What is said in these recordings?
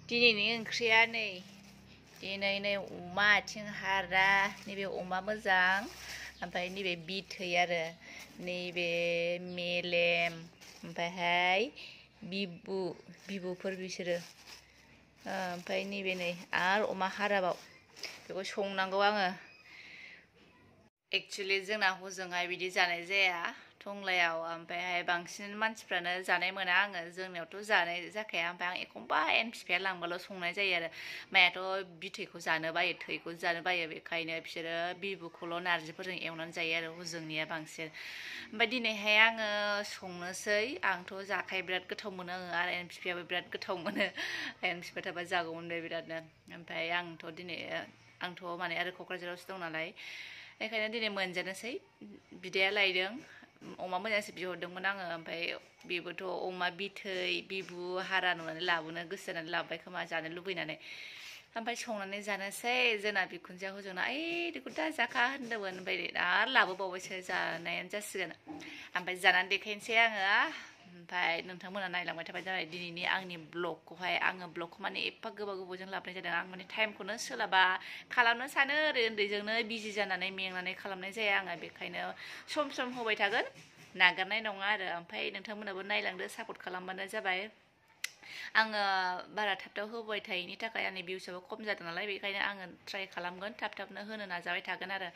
दिनैनि ओंख्रिया दिनै अमा आथिं हारा नैबे अमा मोजां ओमफ्राय नैबे बिथै आरो नैबे मेलेम ओमफ्रायहाय बिबुफोर बिसोरो ओमफ्राय नैबे आरो अमा हाराबाव बेखौ संनांगौ आङो। एक्चुअली जोंना हजोंहाय बिदि जानाय जाया टंलायाव ओमफ्रायहाय बांसिन मानसिफ्रानो जानाय मोना आङो जोंनियावथ' जानाय जाखाया ओमफ्राय आं एखमबा बिफाया लांबाल' संनाय जायो आरो मायाथ' बिथैखौ जानो बायो थैखौ जानो बायो बेखायनो बिसोरो बिबुखौल' नारजिफोरजों एवनानै जायो आरो हजोंनिया बांसिन। ओमफ्राय दिनैहाय आङो संनोसै आंथ' जाखायो बिराद गोथाव मोनो आङो आरो बिफायाबो बिराद गोथाव मोनो बिफा थाबा जागौमोन बे बिरादनो। ओमफ्राय आंथ' माने आरो क'क्राझारावसो दं नालाय बेखायनो दिनै मोनजानोसै बिदाया लायदों अमा मोजांसो बिहरदोंमोन आङो ओमफ्राय बेबोथ' अमा बिथै बिबु हारा नुनानै लाबोनो गोसो जानानै लाबोबाय खोमा जानो लुबैनानै ओमफ्राय संनानै जानोसै जोंना बिखुनजोआ हजोंना बेखौ दा जाखा होनदोंमोन ओमफ्राय आरो लाबोबावबायसो जानायानो जासिगोन ओमफ्राय जानानै देखायनोसै आङो ओमफ्राय नोंथांमोना नायलांबाय थाबाय जाबाय दिनैनि आंनि ब्लगखौहाय आङो ब्लगखौ माने एफा गोबावजों लाबोनाय जादों आं माने टाइमखौनो सोलाबा खालामनो सानो ओरै उन्दैजोंनो बिजि जानानै मेंनानै खालामनाय जाया आङो बेखायनो सम होबाय थागोन नागारनाय नङा आरो ओमफ्राय नोंथांमोनाबो नायलांदो सापर्ट खालामबानो जाबाय। आङो बारा थाब होबाय थायैनि थाखाय आंनि भिउसआबो खम जादों नालाय बेखायनो आङो ट्राइ खालामगोन थाबनो होनो नाजाबाय थागोन आरो।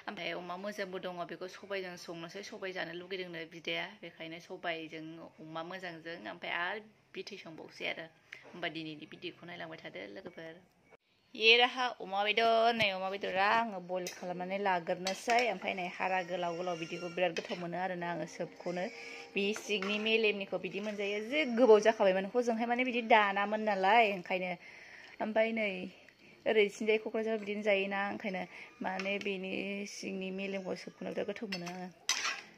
ओमफ्राय अमा मोजांबो दङ बेखौ सबायजों संनोसै सबाय जानो लुगैदोंनो बिदाया बेखायनो सबायजों अमा मोजांजों ओमफ्राय आरो बिथै संबावसै आरो। होमबा दिनैनि भिडिअखौ नायलांबाय थादो लोगोफोर। ये राहा अमा बेदर अमा बेदरा आङो बयल खालामनानै लाग्रोनोसै ओमफ्राय हारा गोलाव बिदिखौ बिराद गोथाव मोनो आरोना आङो सोबखौनो बे सिंनि मेलेमनिखौ बिदि मोनजायो जे गोबाव जाखाबायमोन हजोंहाय माने बिदि दानामोन नालाय ओंखायनो ओमफ्राय ओरैथिंजाय क'क्राझाराव बिदिनो जायोना ओंखायनो माने बेनि सिंनि मेलेमखौ सोबखौनो बिराद गोथाव मोनो आङो।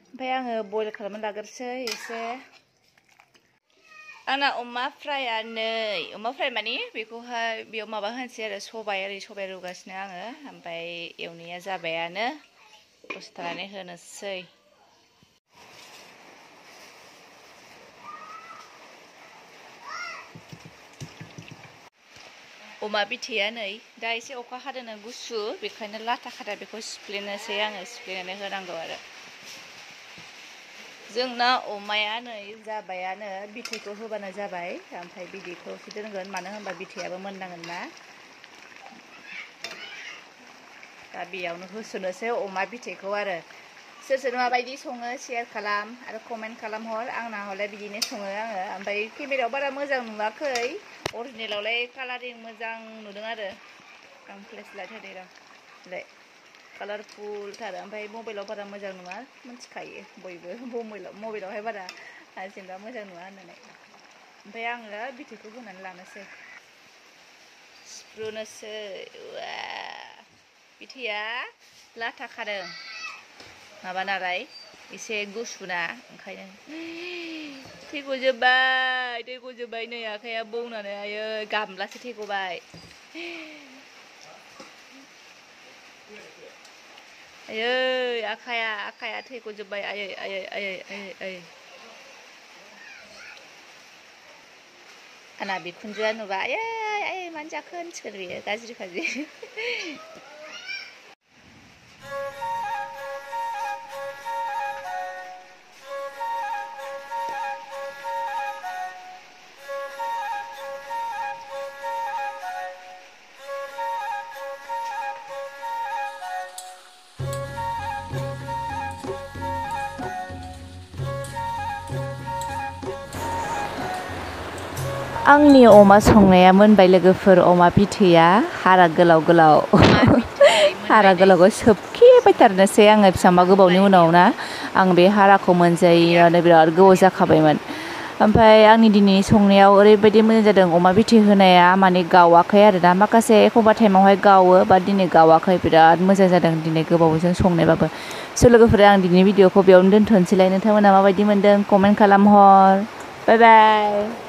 ओमफ्राय आङो बयल खालामनानै लाग्रोसै एसे। आंना अमा फ्राया अमा फ्राय माने बेखौहाय बेयाव माबा होनोसै आरो सबाय रुगासिनो आङो ओमफ्राय एवनाया जाबायानो दसे थानानै होनोसै। अमा बिथैया दा एसे अखा हादोंनो गुसु बेखायनो लाथा खादा बेखौ सिफ्लेनोसै आङो सिफ्लेनानै होनांगौ आरो। जोंना अमाया जाबायानो बिथैखौ होबानो जाबाय ओमफ्राय बिदैखौसो दोनगोन मानो होनबा बिथैयाबो मोननांगोन ना। दा बेयावनो होसनोसै अमा बिथैखौ आरो। सोर माबायदि सङो शेयार खालाम आरो कमेन्ट खालामहर आंना हले बिदिनो सङो आङो ओमफ्राय केमेरायाव बारा मोजां नुवाखै अरिजिनेलावलाय कालारिं मोजां नुदों आरो आं फ्लेस लाइट होदों र' कालारफुलथार ओमफ्राय मबाइलाव बारा मोजां नुवा मिथिखायो बयबो मबाइलावहाय बारा जेनेबा मोजां नुवा होननानै। ओमफ्राय आङो बिथैखौ होनानै लानोसै सिफ्रुनोसै। बिथैया लाथा खादों माबा नालाय एसे गुसुना ओंखायनो थै गजोब्बाय नै आखाइया बौनानै आयै गामब्लासो थै गबाय। आयै आखाइया थै गजोब्बाय आयै। आंना बिखुनजोआ नुबा आयै मानो जाखो होनसिगोन बेयो गाज्रि। आंनि अमा संनाया मोनबाय लोगोफोर अमा बिथैया हारा गोलाव हारा गोलावखौ सोबखेबायथारनोसै आङो बेसेबांबा गोबावनि उनाव ना आं बे हाराखौ मोनजायैयानो बिराद गोबाव जाखाबायमोन। ओमफ्राय आंनि दिनैनि संनायाव ओरैबायदि मोजां जादों अमा बिथै होनाया माने गावाखै आरोना माखासे एखमबा टाइमावहाय गावो बाट दिनै गावाखै बिराद मोजां जादों दिनै गोबावजों संनायबाबो। स' लोगोफोर आं दिनैनि भिडिअखौ बेयावनो दोनथ'नोसैलाय नोंथांमोना माबायदि मोनदों कमेन्ट खालामहर। बाय बाय।